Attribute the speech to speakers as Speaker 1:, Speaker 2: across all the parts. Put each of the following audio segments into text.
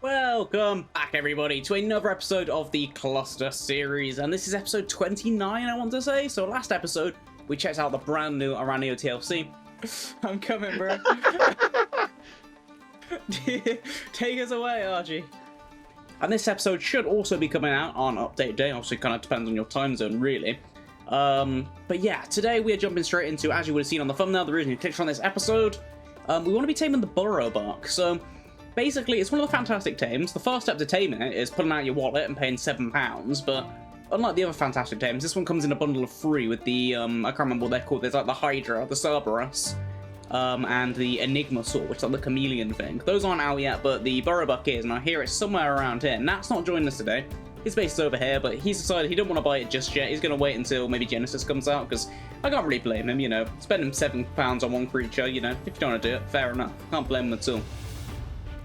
Speaker 1: Welcome back, everybody, to another episode of the Cluster series, and this is episode 29, I want to say. So last episode, we checked out the brand new Aranio TLC. I'm coming, bro. Take us away, Archie. And this episode should also be coming out on update day. Obviously, kind of depends on your time zone, really. But yeah, today we are jumping straight into, as you would have seen on the thumbnail, the reason you clicked on this episode, we want to be taming the BurrowBuck. So basically, it's one of the fantastic tames. The first step to taming it is pulling out your wallet and paying £7, but unlike the other fantastic tames, this one comes in a bundle of 3 with the, I can't remember what they're called, there's like the Hydra, the Cerberus, and the Enigma Sword, which is like the chameleon thing. Those aren't out yet, but the BurrowBuck is, and I hear it's somewhere around here. Nat's not joining us today. His base is over here, but he's decided he don't want to buy it just yet. He's going to wait until maybe Genesis comes out, because I can't really blame him, you know. Spending £7 on one creature, you know, if you don't want to do it, fair enough. Can't blame him at all.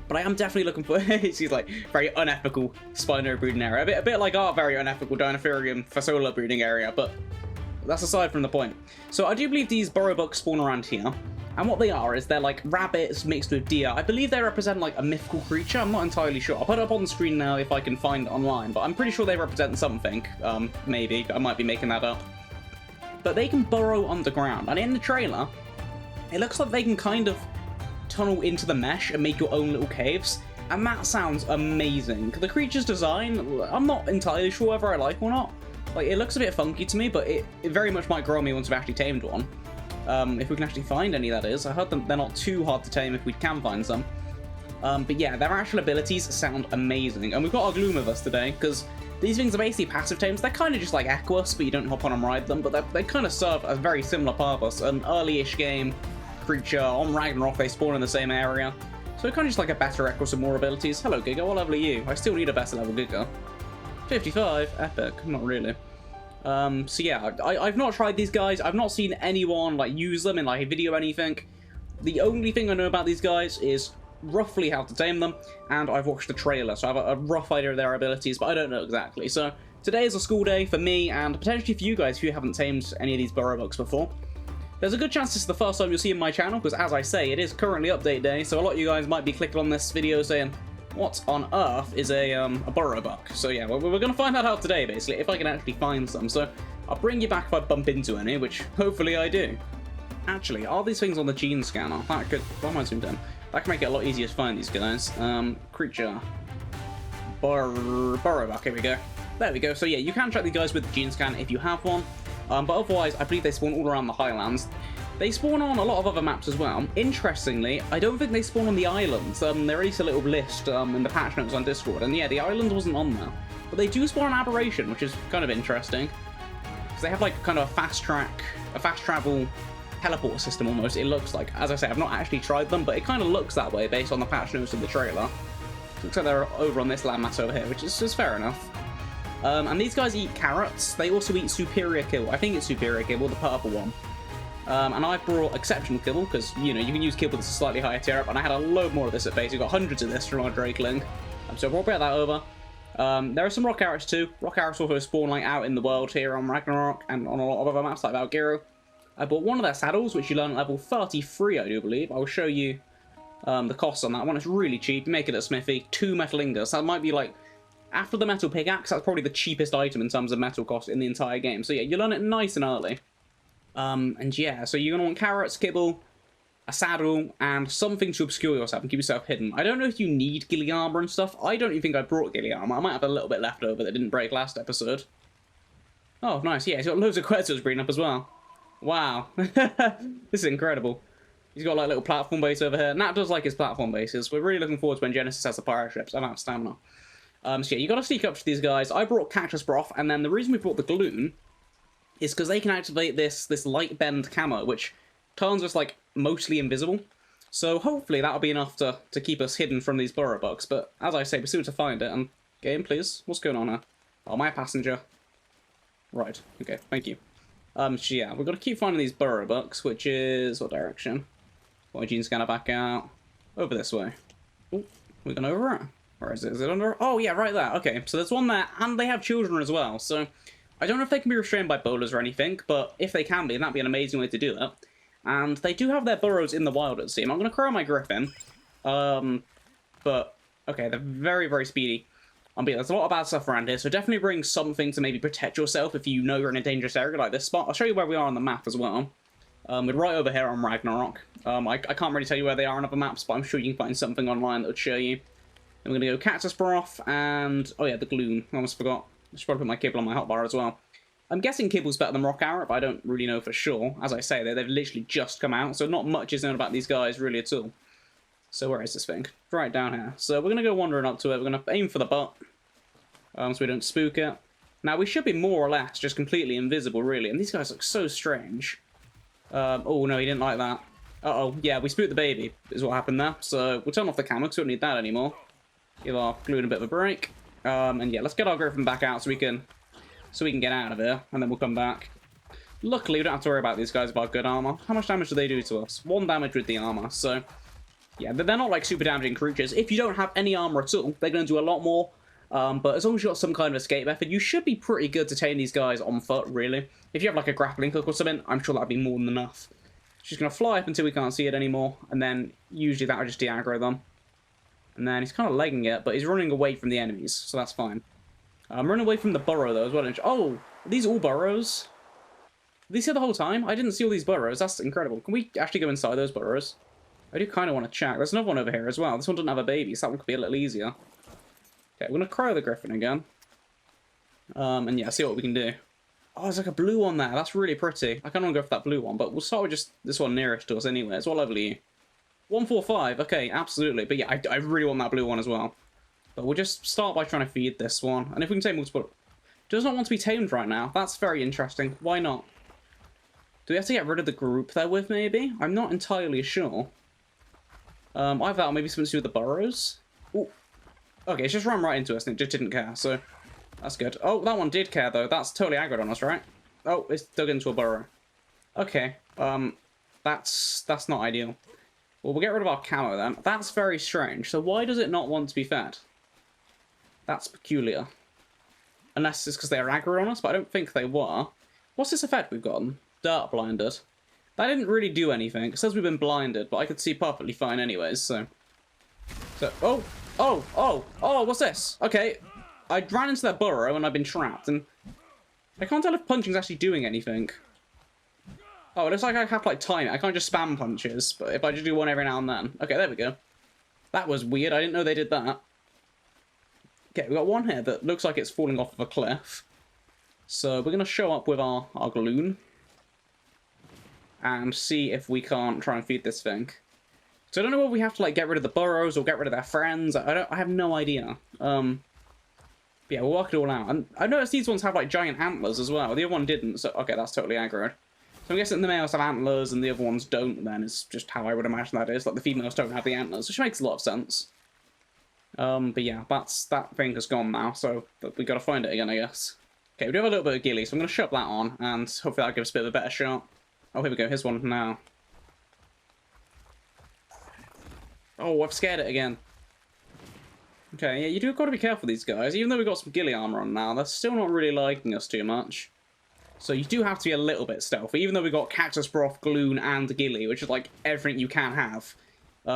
Speaker 1: But I am definitely looking for, he's like, very unethical Spino breeding area. A bit like our very unethical Dinotherium Fasola breeding area, but that's aside from the point. So I do believe these BurrowBucks spawn around here. And what they are is they're like rabbits mixed with deer. I believe they represent like a mythical creature. I'm not entirely sure. I'll put it up on the screen now if I can find it online. But I'm pretty sure they represent something. Maybe. I might be making that up. But they can burrow underground. And in the trailer, it looks like they can kind of tunnel into the mesh and make your own little caves, and that sounds amazing. The creature's design, I'm not entirely sure whether I like or not. Like, it looks a bit funky to me, but it very much might grow on me once we've actually tamed one. If we can actually find any, that is. I heard they're not too hard to tame if we can find some. But yeah, their actual abilities sound amazing, and we've got our Gloom with us today, because these things are basically passive tames. They're kind of just like Equus, but you don't hop on and ride them, but they kind of serve a very similar purpose. An early-ish game creature on Ragnarok, they spawn in the same area, so kind of just like a better Equus with more abilities. Hello Giga, what level are you? I still need a better level Giga. 55, epic, not really. So yeah, I've not tried these guys. I've not seen anyone like use them in like a video or anything. The only thing I know about these guys is roughly how to tame them, and I've watched the trailer, so I have a rough idea of their abilities, but I don't know exactly. So today is a school day for me, and potentially for you guys if you haven't tamed any of these BurrowBucks before. There's a good chance this is the first time you'll see in my channel, because as I say, it is currently update day, so a lot of you guys might be clicking on this video saying, what on earth is a BurrowBuck? So yeah, we're going to find that out today, basically, if I can actually find some. So I'll bring you back if I bump into any, which hopefully I do. Actually, are these things on the gene scanner? That could, what am I zoomed in? That can make it a lot easier to find these guys. Creature. BurrowBuck, here we go. There we go. So yeah, you can track these guys with the gene scan if you have one. But otherwise, I believe they spawn all around the Highlands. They spawn on a lot of other maps as well. Interestingly, I don't think they spawn on the islands. They released a little list in the patch notes on Discord, and yeah, the island wasn't on there. But they do spawn on Aberration, which is kind of interesting. Because they have like kind of a fast travel teleport system almost, it looks like. As I say, I've not actually tried them, but it kind of looks that way based on the patch notes of the trailer. Looks like they're over on this landmass over here, which is just fair enough. And these guys eat carrots. They also eat Superior Kibble. I think it's Superior Kibble, the purple one. And I brought Exceptional Kibble, because, you know, you can use Kibble that's a slightly higher tier up, and I had a load more of this at base. We've got hundreds of this from our Drakeling. So I brought that over. There are some Rock Arrows too. Rock Arrows also spawn like out in the world here on Ragnarok, and on a lot of other maps like Valkyrie. I bought one of their saddles, which you learn at level 33, I do believe. I will show you the costs on that one. It's really cheap. You make it at Smithy. 2 metal ingots. That might be like, after the metal pickaxe, that's probably the cheapest item in terms of metal cost in the entire game. So yeah, you learn it nice and early. And yeah, so you're going to want carrots, kibble, a saddle, and something to obscure yourself and keep yourself hidden. I don't know if you need ghillie armor and stuff. I don't even think I brought ghillie armor. I might have a little bit left over that didn't break last episode. Oh, nice. Yeah, he's got loads of Quetzals breeding up as well. Wow. This is incredible. He's got like little platform base over here. Nat does like his platform bases. We're really looking forward to when Genesis has the pirate ships. I'm out of stamina. So yeah, you got to sneak up to these guys. I brought Cactus Broth, and then the reason we brought the Gloom is because they can activate this light bend camo, which turns us like mostly invisible. So hopefully that'll be enough to keep us hidden from these BurrowBucks. But as I say, we're still to find it. And game, please. What's going on here? Oh, my passenger. Right. Okay. Thank you. So yeah, we've got to keep finding these BurrowBucks, which is what direction? My gene scanner back out. Over this way. Oh, we're going over it. Or is it? Is it under? Oh, yeah, right there. Okay, so there's one there, and they have children as well. So I don't know if they can be restrained by boulders or anything, but if they can be, that'd be an amazing way to do that. And they do have their burrows in the wild, it seems. I'm going to crow my griffin. But Okay, they're very, very speedy. But there's a lot of bad stuff around here, so definitely bring something to maybe protect yourself if you know you're in a dangerous area like this spot. I'll show you where we are on the map as well. We're right over here on Ragnarok. I can't really tell you where they are on other maps, but I'm sure you can find something online that would show you. I'm going to go Cactus Broth and... oh yeah, the Gloon. I almost forgot. I should probably put my Kibble on my hotbar as well. I'm guessing Kibble's better than Rock Arrow, but I don't really know for sure. As I say, they've literally just come out, so not much is known about these guys really at all. So where is this thing? Right down here. So we're going to go wandering up to it. We're going to aim for the butt, so we don't spook it. Now, we should be more or less just completely invisible, really. And these guys look so strange. Oh, no, he didn't like that. Uh-oh. Yeah, we spooked the baby, is what happened there. So we'll turn off the camera, because we don't need that anymore. Give our Gloon a bit of a break. And yeah, let's get our Griffin back out so we can get out of here, and then we'll come back. Luckily, we don't have to worry about these guys about good armor. How much damage do they do to us? 1 damage with the armor, so... yeah, they're not like super damaging creatures. If you don't have any armor at all, they're going to do a lot more. But as long as you've got some kind of escape method, you should be pretty good to tame these guys on foot, really. If you have like a grappling hook or something, I'm sure that'd be more than enough. She's going to fly up until we can't see it anymore, and then usually that'll just de-aggro them. And then he's kind of legging it, but he's running away from the enemies, so that's fine. I'm running away from the burrow, though, as well. Oh, are these all burrows? Were these here the whole time? I didn't see all these burrows. That's incredible. Can we actually go inside those burrows? I do kind of want to check. There's another one over here as well. This one doesn't have a baby, so that one could be a little easier. Okay, we're going to cryo the Griffin again. And yeah, see what we can do. Oh, there's like a blue one there. That's really pretty. I kind of want to go for that blue one, but we'll start with just this one nearest to us anyway. It's what level are you? 145. Okay, absolutely. But yeah, I really want that blue one as well. But we'll just start by trying to feed this one. And if we can tame multiple... does not want to be tamed right now. That's very interesting. Why not? Do we have to get rid of the group they're with, maybe? I'm not entirely sure. Either that or maybe something to do with the burrows. Ooh. Okay, it's just ran right into us and it just didn't care, so that's good. Oh, that one did care, though. That's totally aggroed on us, right? Oh, it's dug into a burrow. Okay, that's not ideal. Well, we'll get rid of our camo then. That's very strange. So why does it not want to be fed? That's peculiar. Unless it's because they're aggroed on us, but I don't think they were. What's this effect we've gotten? Dirt blinded. That didn't really do anything. It says we've been blinded, but I could see perfectly fine anyways, so... oh, what's this? Okay, I ran into that burrow and I've been trapped, and I can't tell if punching's actually doing anything. Oh, it looks like I have to, like, time it. I can't just spam punches, but if I just do one every now and then. Okay, there we go. That was weird. I didn't know they did that. Okay, we've got one here that looks like it's falling off of a cliff. So we're going to show up with our Gloon and see if we can't try and feed this thing. So I don't know whether we have to like get rid of the burrows or get rid of their friends. I have no idea. Yeah, we'll work it all out. And I noticed these ones have like giant antlers as well. The other one didn't, so okay, that's totally aggroed. So I'm guessing the males have antlers and the other ones don't, then is just how I would imagine that is. Like the females don't have the antlers, which makes a lot of sense. But yeah, that thing has gone now, so we gotta find it again, I guess. Okay, we do have a little bit of ghillie, so I'm gonna shove that on, and hopefully that'll give us a bit of a better shot. Oh, here we go, here's one now. Oh, I've scared it again. Okay, yeah, you do gotta be careful with these guys. Even though we've got some ghillie armor on now, they're still not really liking us too much. So you do have to be a little bit stealthy, even though we've got Cactus Broth, Gloon, and ghillie, which is like everything you can have.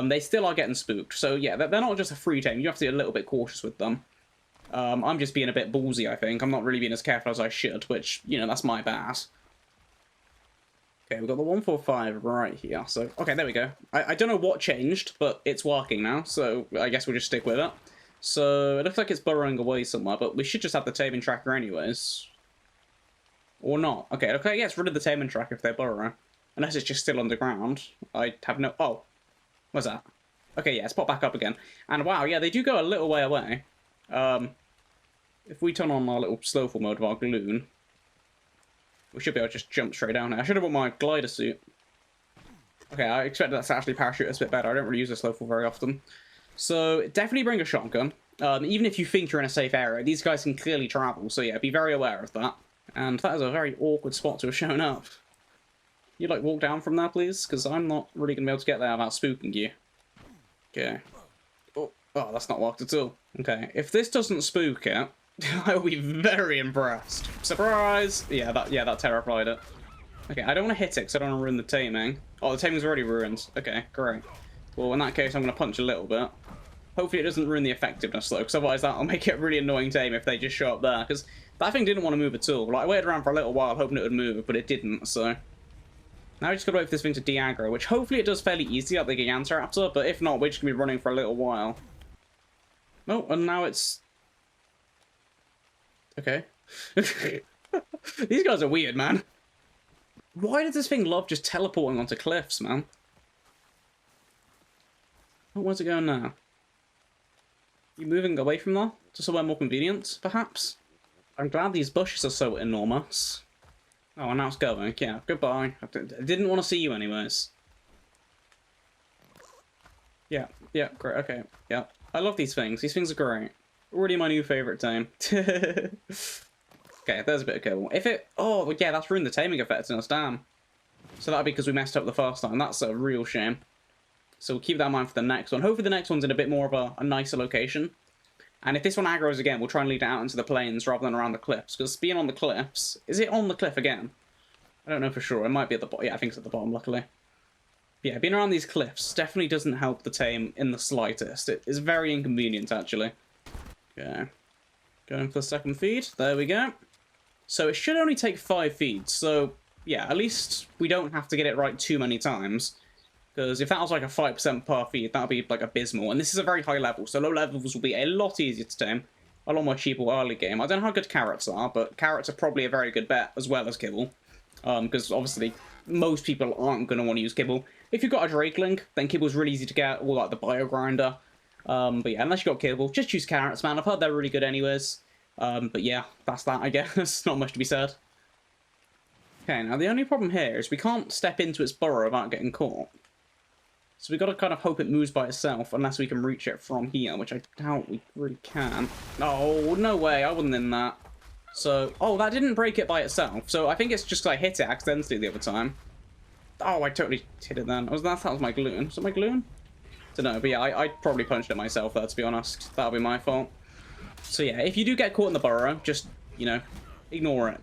Speaker 1: They still are getting spooked. So yeah, they're not just a free tame. You have to be a little bit cautious with them. I'm just being a bit ballsy, I think. I'm not really being as careful as I should, which, you know, that's my bad. Okay, we've got the 145 right here. So, okay, there we go. I don't know what changed, but it's working now, so I guess we'll just stick with it. So, it looks like it's burrowing away somewhere, but we should just have the taming tracker anyways. Or not. Okay, okay, yeah, it's rid of the taming tracker if they burrow. Unless it's just still underground. I have no... Oh. What's that? Okay, yeah, it's popped back up again. And wow, yeah, they do go a little way away. If we turn on our little slowful mode of our Gloon, we should be able to just jump straight down here. I should have brought my glider suit. Okay, I expected that to actually parachute us a bit better. I don't really use a slowful very often. So, definitely bring a shotgun. Even if you think you're in a safe area, these guys can clearly travel. So yeah, be very aware of that. And that is a very awkward spot to have shown up. You'd like walk down from there, please? Because I'm not really going to be able to get there without spooking you. Okay. Oh, that's not worked at all. Okay, if this doesn't spook it, I will be very impressed. Surprise! Yeah, that terrified it. Okay, I don't want to hit it because I don't want to ruin the taming. Oh, the taming's already ruined. Okay, great. Well, in that case, I'm going to punch a little bit. Hopefully it doesn't ruin the effectiveness, though, because otherwise that'll make it a really annoying tame if they just show up there, because that thing didn't want to move at all. Like, I waited around for a little while hoping it would move, but it didn't, so... Now we just gotta wait for this thing to de-aggro, which hopefully it does fairly easy like the Gigantoraptor, but if not, we're just gonna be running for a little while. Oh, and now it's... Okay. These guys are weird, man. Why does this thing love just teleporting onto cliffs, man? Oh, where's it going now? You moving away from there? To somewhere more convenient, perhaps? I'm glad these bushes are so enormous. Oh, and now it's going. Yeah, goodbye. I didn't want to see you anyways. Yeah, great, okay. Yeah, I love these things. These things are great. Already my new favourite tame. Okay, there's a bit of cable. If it... Oh, yeah, that's ruined the taming effect in us, damn. So that'd be because we messed up the first time. That's a real shame. So we'll keep that in mind for the next one. Hopefully the next one's in a bit more of a nicer location. And if this one aggroes again, we'll try and lead it out into the plains rather than around the cliffs. Because being on the cliffs... Is it on the cliff again? I don't know for sure. It might be at the bottom. Yeah, I think it's at the bottom, luckily. Yeah, being around these cliffs definitely doesn't help the tame in the slightest. It is very inconvenient, actually. Okay. Going for the second feed. There we go. So it should only take 5 feeds. So, yeah, at least we don't have to get it right too many times. Because if that was like a 5% per feed, that would be like abysmal. And this is a very high level, so low levels will be a lot easier to tame. A lot more cheaper early game. I don't know how good carrots are, but carrots are probably a very good bet, as well as kibble. Because obviously, most people aren't going to want to use kibble. If you've got a Drakeling, then kibble's really easy to get, or like the Bio Grinder. But yeah, unless you've got kibble, just choose carrots, man. I've heard they're really good anyways. But yeah, that's that, I guess. Not much to be said. Okay, now the only problem here is we can't step into its burrow without getting caught. So we've got to kind of hope it moves by itself, unless we can reach it from here, which I doubt we really can. Oh, no way, I wasn't in that. So, oh, that didn't break it by itself, so I think it's just I hit it accidentally the other time. Oh, I totally hit it then. That was my gluon. Was it my gluon? Don't know, but yeah, I probably punched it myself there, to be honest. That'll be my fault. So yeah, if you do get caught in the burrow, just, you know, ignore it.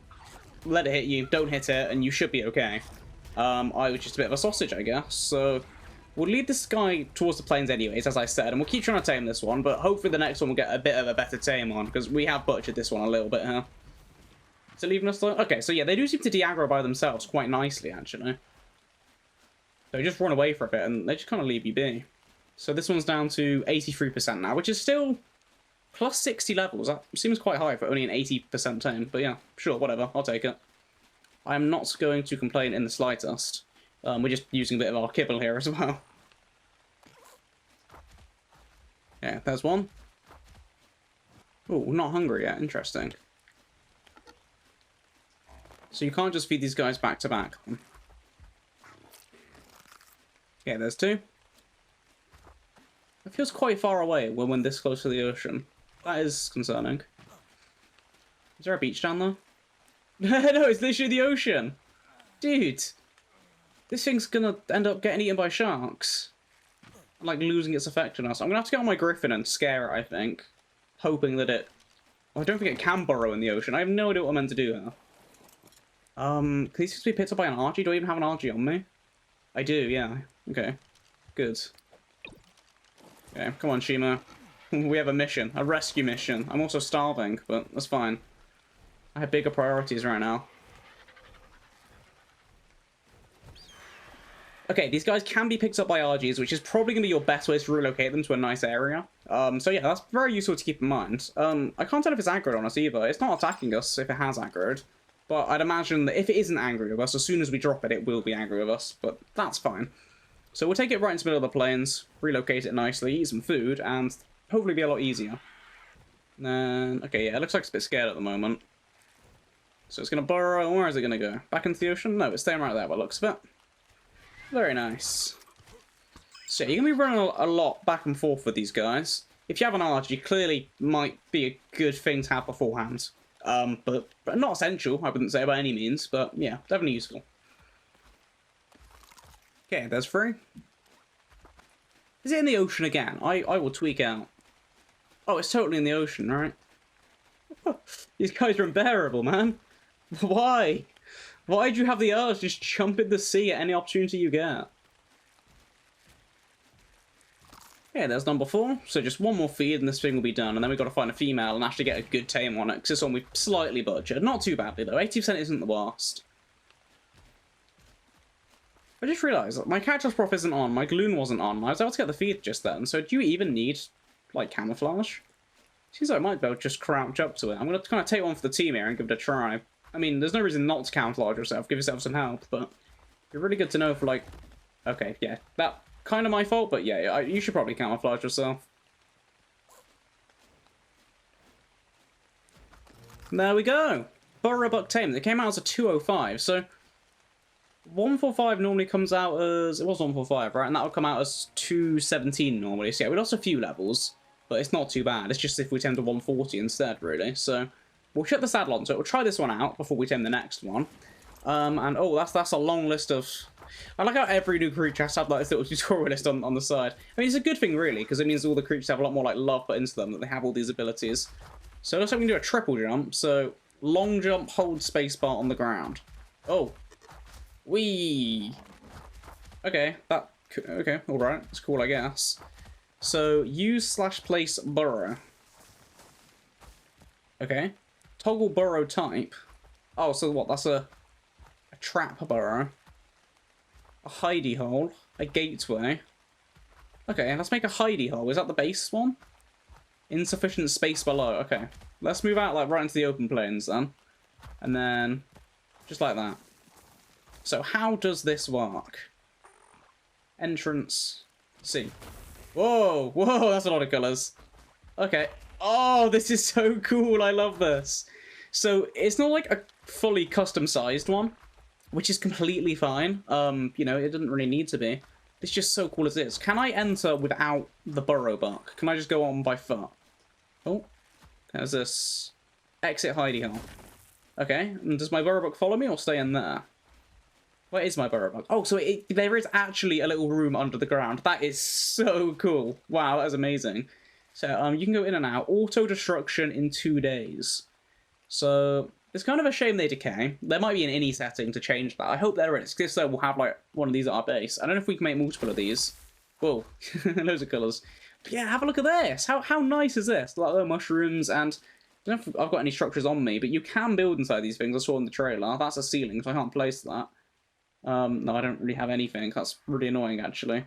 Speaker 1: Let it hit you, don't hit it, and you should be okay. I was just a bit of a sausage, I guess, so... We'll lead this guy towards the plains anyways, as I said, and we'll keep trying to tame this one, but hopefully the next one will get a bit of a better tame on, because we have butchered this one a little bit here. Is it leaving us though? Okay, so yeah, they do seem to de-aggro by themselves quite nicely, actually. So just run away for a bit, and they just kind of leave you be. So this one's down to 83% now, which is still plus 60 levels. That seems quite high for only an 80% tame, but yeah, sure, whatever, I'll take it. I'm not going to complain in the slightest. We're just using a bit of our kibble here as well. Yeah, there's one. Oh, not hungry yet. Interesting. So you can't just feed these guys back to back. Yeah, there's 2. It feels quite far away when we're this close to the ocean. That is concerning. Is there a beach down there? No, it's literally the ocean. Dude. This thing's gonna end up getting eaten by sharks. Like, losing its effectiveness. I'm gonna have to get on my griffin and scare it, I think. Hoping that it... Oh, I don't think it can burrow in the ocean. I have no idea what I'm meant to do here. Can these things be picked up by an Archie? Do I even have an Archie on me? I do, yeah. Okay. Good. Okay, come on, Shima. We have a mission. A rescue mission. I'm also starving, but that's fine. I have bigger priorities right now. Okay, these guys can be picked up by RGs, which is probably going to be your best way to relocate them to a nice area. So yeah, that's very useful to keep in mind. I can't tell if it's aggroed on us either. It's not attacking us if it has aggroed. But I'd imagine that if it isn't angry with us, as soon as we drop it, it will be angry with us. But that's fine. So we'll take it right into the middle of the plains, relocate it nicely, eat some food, and hopefully be a lot easier. And then, okay, yeah, it looks like it's a bit scared at the moment. So it's going to burrow. Where is it going to go? Back into the ocean? No, it's staying right there by the looks of it. Very nice. So you're going to be running a lot back and forth with these guys. If you have an RG, clearly might be a good thing to have beforehand. But not essential, I wouldn't say by any means, but yeah, definitely useful. Okay, there's 3. Is it in the ocean again? I will tweak out. Oh, it's totally in the ocean, right? These guys are unbearable, man. Why? Why do you have the urge to just jump in the sea at any opportunity you get? Okay, there's number 4. So just one more feed and this thing will be done. And then we've got to find a female and actually get a good tame on it. Because this one we've slightly butchered. Not too badly though. 80% isn't the worst. I just realised my catcher's prop isn't on. My gloon wasn't on. I was able to get the feed just then. So do you even need, like, camouflage? Seems like I might be able to just crouch up to it. I'm going to kind of take one for the team here and give it a try. I mean, there's no reason not to camouflage yourself. Give yourself some help. But you're really good to know for, like... Okay, yeah. That kind of my fault, but yeah, you should probably camouflage yourself. There we go. BurrowBuck tame. It came out as a 205, so 145 normally comes out as... It was 145, right? And that would come out as 217 normally. So yeah, we lost a few levels, but it's not too bad. It's just if we tame to 140 instead, really. So we'll shut the saddle on to it. We'll try this one out before we tame the next one. And oh, that's a long list of... I like how every new creature has to have like this little tutorial list on the side. I mean, it's a good thing, really, because it means all the creatures have a lot more like love put into them, that they have all these abilities. So it looks like we can do a triple jump. So long jump, hold spacebar on the ground. Oh. Whee! Okay, okay, alright. It's cool, I guess. So, use/place burrow. Okay. Toggle burrow type. Oh, so what? That's a trap burrow. A hidey hole. A gateway. Okay, let's make a hidey hole. Is that the base one? Insufficient space below. Okay. Let's move out, like, right into the open plains, then. And then, just like that. So how does this work? Entrance C. Whoa, whoa, that's a lot of colours. Okay. Oh, this is so cool. I love this. So it's not like a fully custom-sized one, which is completely fine. You know, it doesn't really need to be. It's just so cool as it is. Can I enter without the BurrowBuck? Can I just go on by foot? Oh, there's this exit hidey hole. Okay, and does my BurrowBuck follow me or stay in there? Where is my BurrowBuck? Oh, so there is actually a little room under the ground. That is so cool. Wow, that is amazing. So you can go in and out. Auto-destruction in 2 days. So it's kind of a shame they decay. There might be an ini setting to change that. I hope there is, because if so, we'll have like one of these at our base. I don't know if we can make multiple of these. Whoa, loads of colours. But yeah, have a look at this. How nice is this? Like, mushrooms and... I don't know if I've got any structures on me, but you can build inside these things. I saw in the trailer. That's a ceiling, so I can't place that. No, I don't really have anything. That's really annoying, actually.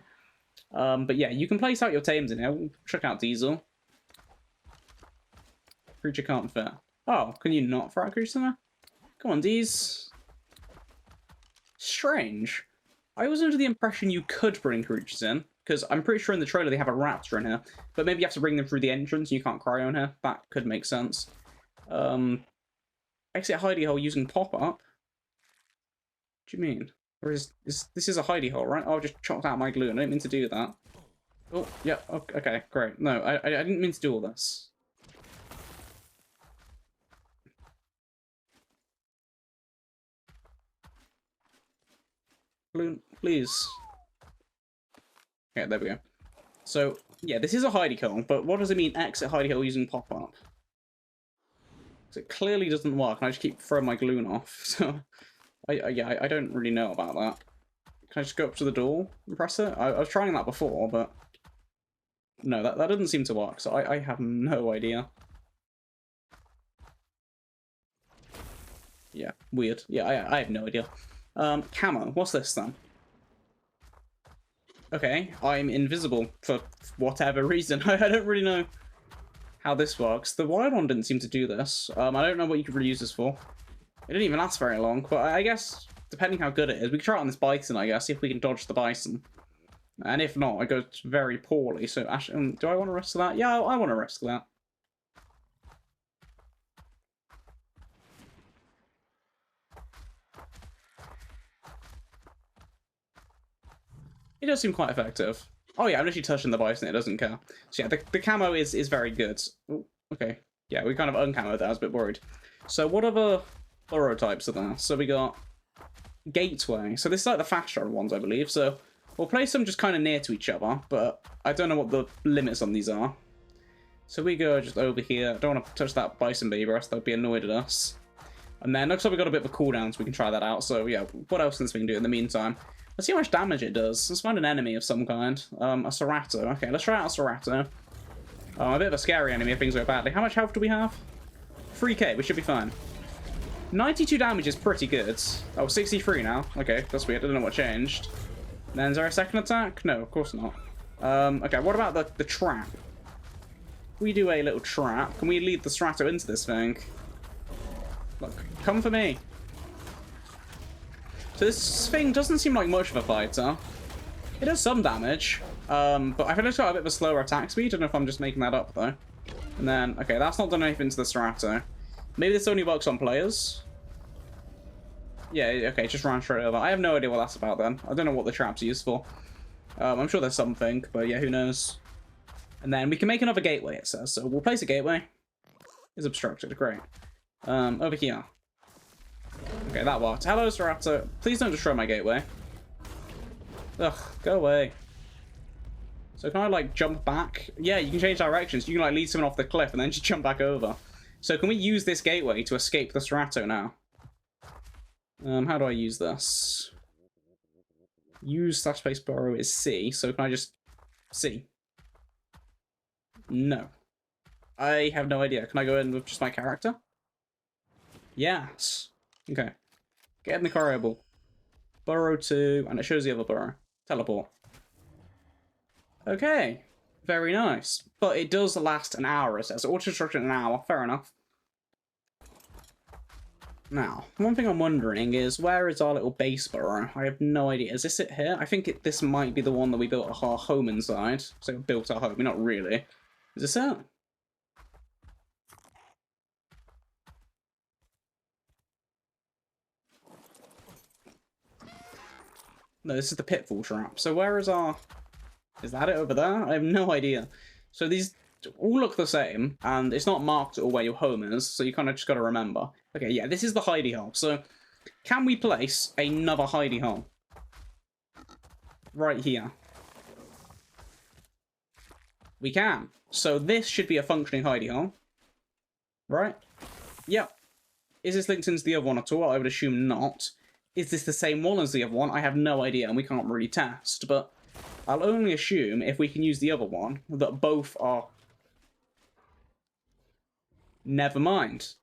Speaker 1: But yeah, you can place out your tames in here. We'll check out Diesel. Creature can't fit. Oh, can you not throw out creatures in there? Come on, Deez. Strange. I was under the impression you could bring creatures in, because I'm pretty sure in the trailer they have a raptor in here. But maybe you have to bring them through the entrance and you can't cryo in here. That could make sense. Exit hidey hole using pop-up. What do you mean? Or this is a hidey hole, right? Oh, I've just chopped out my glue. I didn't mean to do that. Oh, yeah, okay, great. No, I didn't mean to do all this. Glue, please. Okay, there we go. So, yeah, this is a hidey hole, but what does it mean exit hidey hole using pop-up? So it clearly doesn't work, and I just keep throwing my glue off, so... I don't really know about that. Can I just go up to the door and press it? I was trying that before, but... No, that doesn't seem to work, so I have no idea. Yeah, weird. Yeah, I have no idea. Camo, what's this then? Okay, I'm invisible for whatever reason. I don't really know how this works. The wild one didn't seem to do this. I don't know what you could really use this for. It didn't even last very long, but I guess, depending how good it is, we can try it on this bison, I guess, see if we can dodge the bison. And if not, it goes very poorly. So, do I want to risk that? Yeah, I want to risk that. It does seem quite effective. Oh yeah, I'm literally touching the bison, it doesn't care. So yeah, the camo is very good. Ooh, okay. Yeah, we kind of uncamoed that, I was a bit worried. So what other burrow types are there? So we got gateway. So this is like the faster ones, I believe. So we'll place them just kind of near to each other, but I don't know what the limits on these are. So we go just over here. I don't want to touch that bison baby, or else they'll be annoyed at us. And then looks like we've got a bit of a cooldown, so we can try that out. So yeah, what else can this thing do in the meantime? Let's see how much damage it does. Let's find an enemy of some kind. A Serato. Okay, let's try out a Serato. A bit of a scary enemy if things go badly. How much health do we have? 3k, we should be fine. 92 damage is pretty good. Oh, 63 now. Okay, that's weird. I don't know what changed. Then is there a second attack? No, of course not. Okay, what about the trap? We do a little trap. Can we lead the Strato into this thing? Look, come for me. So this thing doesn't seem like much of a fighter. It does some damage, but I feel it's got a bit of a slower attack speed. I don't know if I'm just making that up, though. And then, okay, that's not done anything to the Strato. Maybe this only works on players. Yeah, okay, just ran straight over. I have no idea what that's about, then. I don't know what the trap's used for. I'm sure there's something, but yeah, who knows. And then we can make another gateway, it says. So we'll place a gateway. It's obstructed, great. Over here. Okay, that worked. Hello, Serato. Please don't destroy my gateway. Ugh, go away. So can I, like, jump back? Yeah, you can change directions. You can, like, lead someone off the cliff and then just jump back over. So can we use this gateway to escape the Serato now? How do I use this? Use /space burrow is C, so can I just... C? No. I have no idea. Can I go in with just my character? Yes. Okay. Get in the corrible. Burrow to... and it shows the other burrow. Teleport. Okay. Very nice. But it does last an hour, it says. Auto-destruction an hour. Fair enough. Now, one thing I'm wondering is, where is our little base burrow? I have no idea. Is this it here? I think this might be the one that we built our home inside. So we built our home. Not really. Is this it? No, this is the pitfall trap. So where is our... is that it over there? I have no idea. So these all look the same, and it's not marked at all where your home is, so you kind of just got to remember. Okay, yeah, this is the hidey hole. So can we place another hidey hole? Right here. We can. So this should be a functioning hidey hole. Right? Yep. Is this linked into the other one at all? I would assume not. Is this the same one as the other one? I have no idea, and we can't really test, but I'll only assume if we can use the other one that both are... Never mind.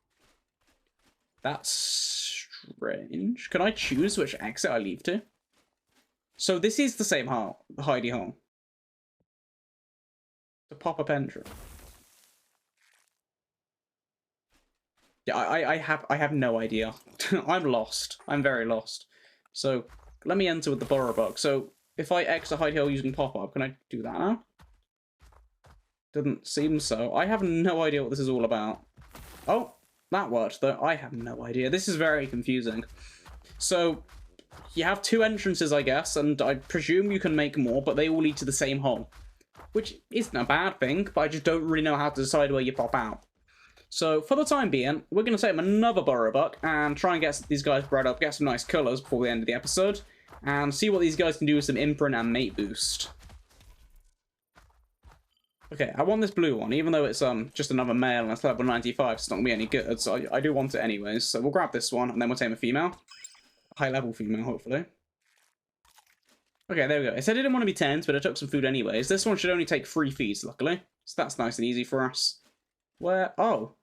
Speaker 1: That's strange. Can I choose which exit I leave to? So this is the same hidey hole. The pop-up entry. Yeah, I have no idea. I'm lost. I'm very lost. So let me enter with the BurrowBuck. So if I exit hidey hole using pop-up, can I do that now? Doesn't seem so. I have no idea what this is all about. Oh, that worked, though. I have no idea. This is very confusing. So, you have two entrances, I guess, and I presume you can make more, but they all lead to the same hole. Which isn't a bad thing, but I just don't really know how to decide where you pop out. So, for the time being, we're going to take another BurrowBuck and try and get these guys bred up, get some nice colours before the end of the episode, and see what these guys can do with some imprint and mate boost. Okay, I want this blue one, even though it's just another male and it's level 95, it's not going to be any good, so I do want it anyways. So we'll grab this one, and then we'll tame a female. A high-level female, hopefully. Okay, there we go. It said it didn't want to be 10s, but I took some food anyways. This one should only take 3 feeds, luckily. So that's nice and easy for us. Where? Oh.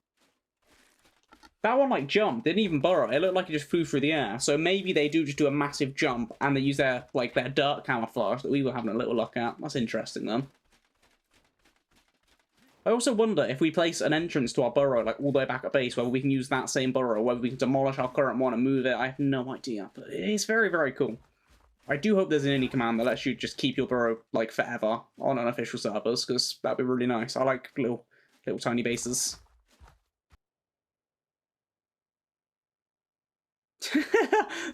Speaker 1: That one, like, jumped. Didn't even burrow. It looked like it just flew through the air. So maybe they do just do a massive jump, and they use their dirt camouflage that we were having a little look at. That's interesting, then. I also wonder if we place an entrance to our burrow, like, all the way back at base, whether we can use that same burrow, whether we can demolish our current one and move it. I have no idea, but it's very, very cool. I do hope there's an indie command that lets you just keep your burrow, like, forever on unofficial servers, because that'd be really nice. I like little tiny bases.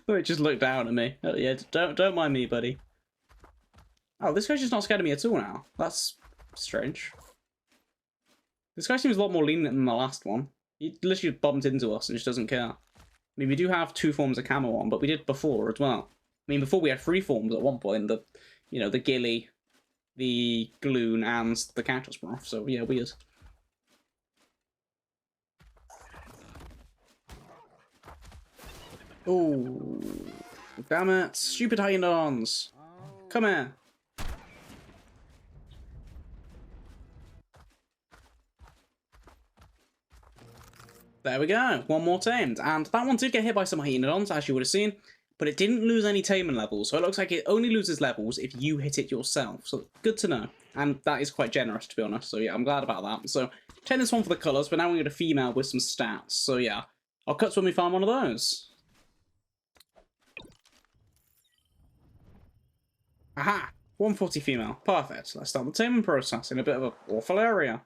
Speaker 1: Oh, it just looked down at me. Oh, yeah, don't mind me, buddy. Oh, this guy's just not scared of me at all now. That's strange. This guy seems a lot more lenient than the last one. He literally bumped into us and just doesn't care. I mean, we do have 2 forms of camo on, but we did before as well. I mean, before we had 3 forms at one point. The ghillie, the gloon, and the cactus broth. So, yeah, weird. Ooh. Damn it. Stupid hyenas. Come here. There we go. One more tamed. And that one did get hit by some hyenodons, as you would have seen. But it didn't lose any taming levels. So it looks like it only loses levels if you hit it yourself. So good to know. And that is quite generous, to be honest. So yeah, I'm glad about that. So tame this one for the colours. But now we get a female with some stats. So yeah, I'll cut to when we find one of those. Aha! 140 female. Perfect. Let's start the taming process in a bit of an awful area.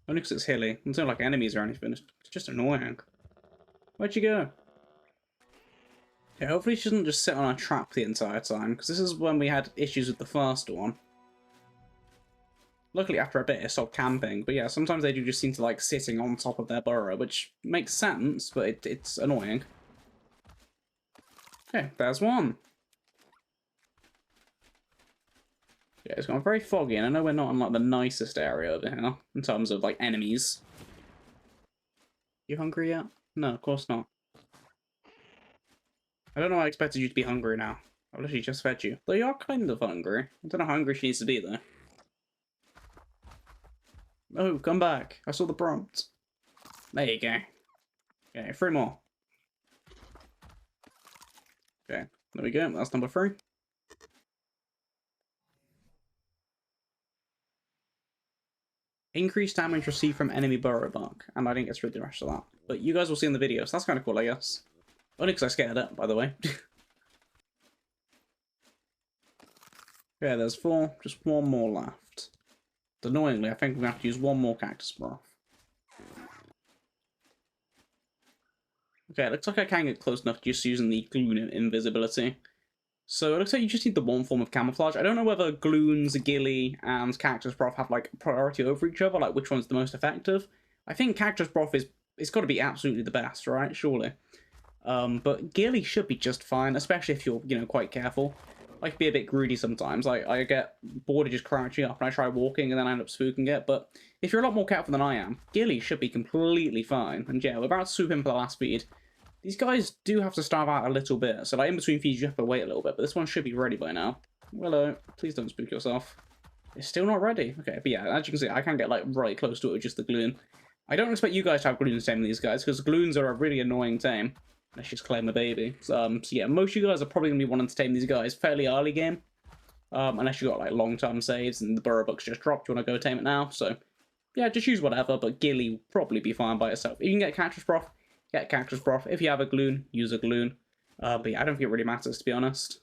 Speaker 1: Only because it's hilly. There's no like enemies or anything. It's just annoying. Where'd you go? Yeah, hopefully she doesn't just sit on a trap the entire time, because this is when we had issues with the first one. Luckily, after a bit, it stopped camping. But yeah, sometimes they do just seem to like sitting on top of their burrow, which makes sense, but it's annoying. Okay, there's one. Yeah, it's gone very foggy, and I know we're not in like the nicest area over here in terms of like enemies. You hungry yet? No, of course not. I don't know why I expected you to be hungry now. I've literally just fed you. Though you are kind of hungry. I don't know how hungry she needs to be though. Oh, come back. I saw the prompt. There you go. Okay, 3 more. Okay, there we go. That's number 3. Increased damage received from enemy BurrowBuck, and I didn't get through the rest of that. But you guys will see in the video, so that's kind of cool, I guess. Only because I scared it, by the way. Yeah, there's 4. Just 1 more left. Annoyingly, I think we're going to have to use 1 more cactus broth. Okay, it looks like I can get close enough just using the gloon invisibility. So it looks like you just need the 1 form of camouflage. I don't know whether gloons, ghillie, and cactus broth have like priority over each other, like which one's the most effective. I think cactus broth it's got to be absolutely the best, right? Surely. But ghillie should be just fine, especially if you're, quite careful. I can be a bit greedy sometimes. I get bored of just crouching up and I try walking and then I end up spooking it. But if you're a lot more careful than I am, ghillie should be completely fine. And yeah, we're about to swoop in for the last feed. These guys do have to starve out a little bit, so like in between feeds you have to wait a little bit, but this one should be ready by now. Hello, please don't spook yourself. It's still not ready. Okay, but yeah, as you can see, I can get like right close to it with just the gloon. I don't expect you guys to have gloons taming these guys, because gloons are a really annoying tame. Let's just claim a baby. So yeah, most of you guys are probably going to be wanting to tame these guys fairly early game. Unless you got like long-term saves and the BurrowBuck's just dropped, you want to go tame it now. So yeah, just use whatever, but ghillie will probably be fine by itself. If you can get cactus broth, get cactus broth. If you have a gloon, use a gloon. But yeah, I don't think it really matters, to be honest.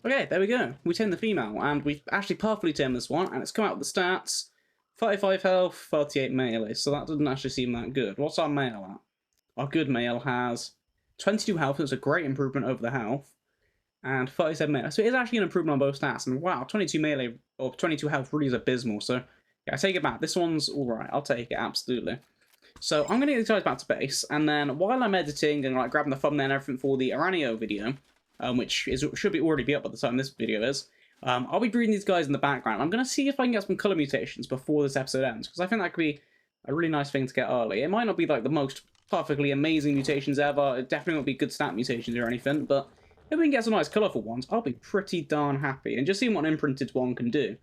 Speaker 1: Okay, there we go. We tamed the female, and we've actually perfectly tamed this one, and it's come out with the stats. 35 health, 38 melee, so that doesn't actually seem that good. What's our male at? Our good male has 22 health, so it's a great improvement over the health, and 37 melee. So it is actually an improvement on both stats, and wow, 22 melee, or 22 health really is abysmal, so yeah, I take it back. This one's alright, I'll take it, absolutely. So I'm going to get these guys back to base, and then while I'm editing and like grabbing the thumbnail and everything for the Aranio video, which should already be up by the time this video is, I'll be breeding these guys in the background. I'm going to see if I can get some colour mutations before this episode ends, because I think that could be a really nice thing to get early. It might not be like the most perfectly amazing mutations ever, it definitely won't be good stat mutations or anything, but if we can get some nice colourful ones, I'll be pretty darn happy. And just seeing what an imprinted one can do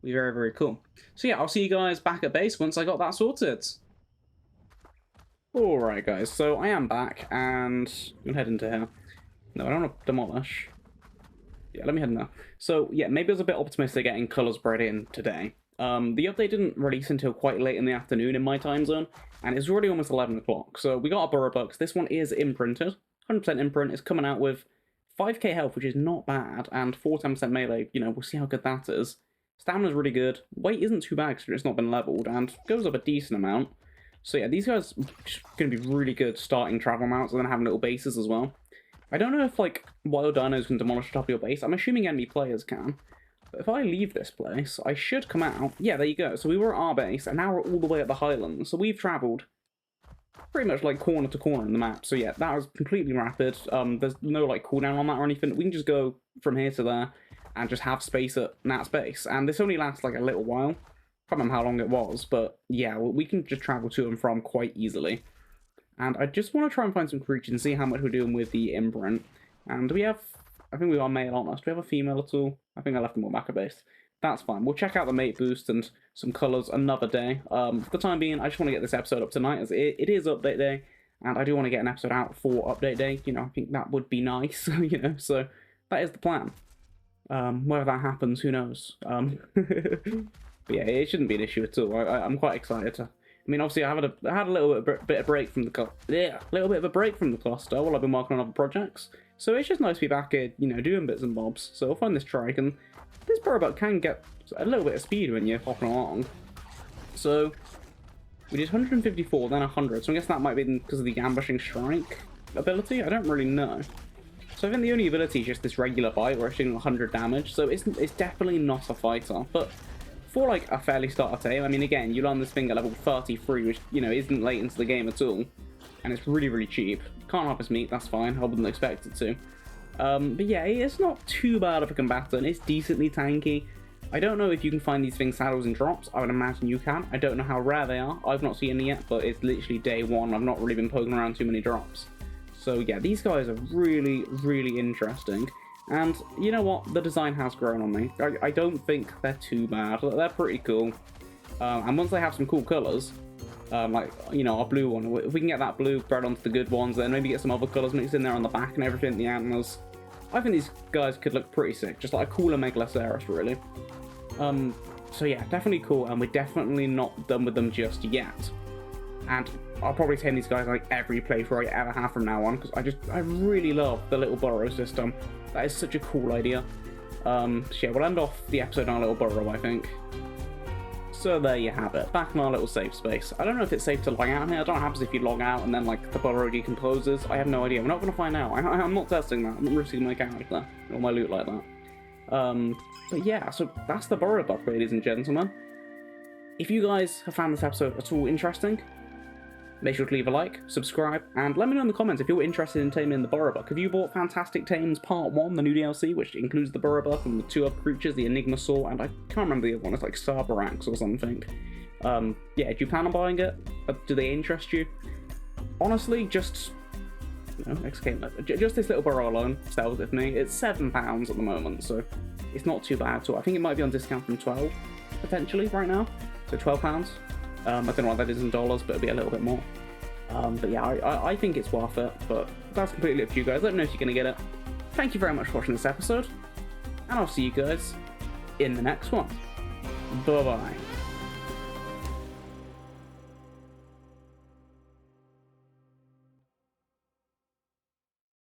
Speaker 1: will be very, very cool. So yeah, I'll see you guys back at base once I got that sorted. Alright guys, so I am back, and I'm gonna head into here. No, I don't want to demolish. Yeah, let me head in there. So yeah, maybe I was a bit optimistic getting colours bred in today. The update didn't release until quite late in the afternoon in my time zone, and it's already almost 11 o'clock. So we got our BurrowBucks. This one is imprinted, 100% imprint. It's coming out with 5k health, which is not bad, and 410% melee. We'll see how good that is. Stamina's really good. Weight isn't too bad because it's not been leveled, and goes up a decent amount. So yeah, these guys are going to be really good starting travel mounts and then having little bases as well. I don't know if like wild dinos can demolish the top of your base. I'm assuming enemy players can. But if I leave this place, I should come out. Yeah, there you go. So we were at our base, and now we're all the way at the Highlands. So we've travelled pretty much like corner to corner in the map. So yeah, that was completely rapid. There's no like cooldown on that or anything. We can just go from here to there and just have space at Nat's base. And this only lasts like a little while. I can't remember how long it was, but yeah, we can just travel to and from quite easily. And I just want to try and find some creatures and see how much we're doing with the imprint. And we have, I think we are male on us. Do we have a female at all? I think I left them all back at base. That's fine. We'll check out the mate boost and some colours another day. For the time being, I just want to get this episode up tonight, as it is update day, and I do want to get an episode out for update day. You know, I think that would be nice, you know, so that is the plan. Whether that happens, who knows? But yeah, it shouldn't be an issue at all. I'm quite excited to... I mean, obviously, I had a little bit of break from the little bit of a break from the cluster while I've been working on other projects. So it's just nice to be back here, you know, doing bits and bobs. So I'll find this trike, and this BurrowBuck can get a little bit of speed when you're hopping along. So we did 154, then 100. So I guess that might be because of the ambushing strike ability. I don't really know. So I think the only ability is just this regular bite, where it's doing 100 damage. So it's definitely not a fighter, but for like a fairly starter tame, I mean, again, you learn this thing at level 33, which, you know, isn't late into the game at all, and it's really, really cheap. Can't harvest meat, that's fine, I wouldn't expect it to. But yeah, it's not too bad of a combatant, it's decently tanky. I don't know if you can find these things saddles and drops, I would imagine you can. I don't know how rare they are, I've not seen any yet, but it's literally day one, I've not really been poking around too many drops. So yeah, these guys are really, really interesting. And you know what? The design has grown on me. I don't think they're too bad. They're pretty cool. And once they have some cool colours, like, you know, our blue one, if we can get that blue bred onto the good ones, then maybe get some other colours mixed in there on the back and everything, the antlers. I think these guys could look pretty sick. Just like a cooler Megaloceros, really. So yeah, definitely cool, and we're definitely not done with them just yet. And I'll probably tame these guys like every playthrough I ever have from now on, because I really love the little burrow system. That is such a cool idea. So yeah, we'll end off the episode on a little burrow, I think. So there you have it, back in our little safe space. I don't know if it's safe to log out here. I don't know what happens if you log out and then like the burrow decomposes. I have no idea. We're not going to find out. I'm not testing that. I'm not risking my character or my loot like that. But yeah, so that's the BurrowBuck, ladies and gentlemen. If you guys have found this episode at all interesting, make sure to leave a like, subscribe, and let me know in the comments if you're interested in taming the BurrowBuck. Have you bought Fantastic Tames Part 1, the new DLC, which includes the BurrowBuck and the two other creatures, the Enigma Saw, and I can't remember the other one, it's like Sabarax or something. Yeah, do you plan on buying it? Do they interest you? Honestly, just, you know, just this little burrow alone sells it for me. It's £7 at the moment, so it's not too bad at all. I think it might be on discount from 12, potentially, right now. So £12. I don't know what that is in dollars, but it'll be a little bit more. But yeah, I think it's worth it, but that's completely up to you guys. Let me know if you're going to get it. Thank you very much for watching this episode, and I'll see you guys in the next one. Bye-bye.